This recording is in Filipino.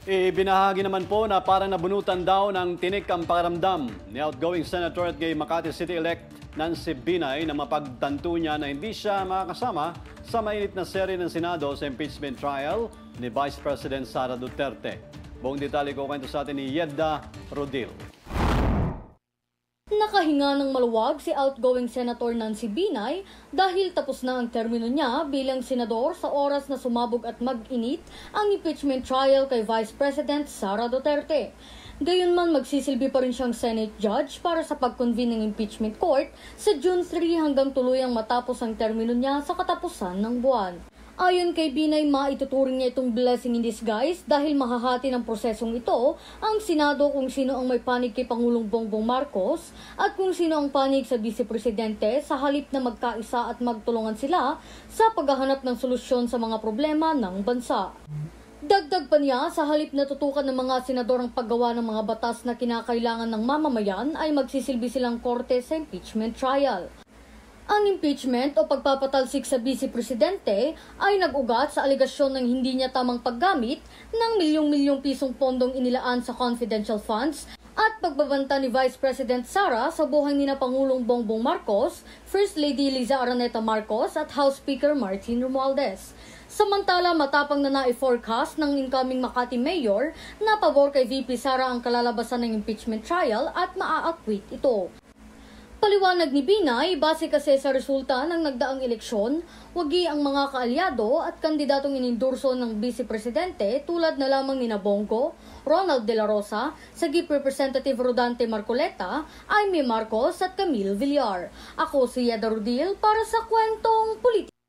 Ibinahagi naman po na parang nabunutan daw ng tinik ang pakiramdam ni outgoing Senator at gay Makati City-elect Nancy Binay na mapagtanto niya na hindi siya makakasama sa mainit na serye ng Senado sa impeachment trial ni Vice President Sara Duterte. Buong detalye ko kwento sa atin ni Yedda Rodil. Nakahinga ng maluwag si outgoing Senator Nancy Binay dahil tapos na ang termino niya bilang senador sa oras na sumabog at mag-init ang impeachment trial kay Vice President Sara Duterte. Gayunman magsisilbi pa rin siyang Senate judge para sa pag-convene ng impeachment court sa June 3 hanggang tuluyang matapos ang termino niya sa katapusan ng buwan. Ayon kay Binay, maituturing niya itong blessing in disguise dahil mahahati ng prosesong ito ang Senado kung sino ang may panig kay Pangulong Bongbong Marcos at kung sino ang panig sa Vice Presidente sa halip na magkaisa at magtulungan sila sa paghahanap ng solusyon sa mga problema ng bansa. Dagdag pa niya, sa halip na tutukan ng mga senador ang paggawa ng mga batas na kinakailangan ng mamamayan ay magsisilbi silang korte sa impeachment trial. Ang impeachment o pagpapatalsik sa Vice Presidente ay nag-ugat sa aligasyon ng hindi niya tamang paggamit ng milyong-milyong pisong pondong inilaan sa confidential funds at pagbabanta ni Vice President Sara sa buhay ni Pangulong Bongbong Marcos, First Lady Liza Araneta Marcos at House Speaker Martin Romualdez. Samantala, matapang na na-forecast ng incoming Makati Mayor na pabor kay VP Sara ang kalalabasan ng impeachment trial at maa-acquit ito. Paliwanag ni Binay, base kasi sa resulta ng nagdaang eleksyon, wagi ang mga kaalyado at kandidatong inendorso ng Vice Presidente tulad na lamang ni Bongo, Ronald De La Rosa, Sagip Representative Rodante Marcoleta, Aimee Marcos at Camille Villar. Ako si Yeda Rodil para sa Kwentong Politika.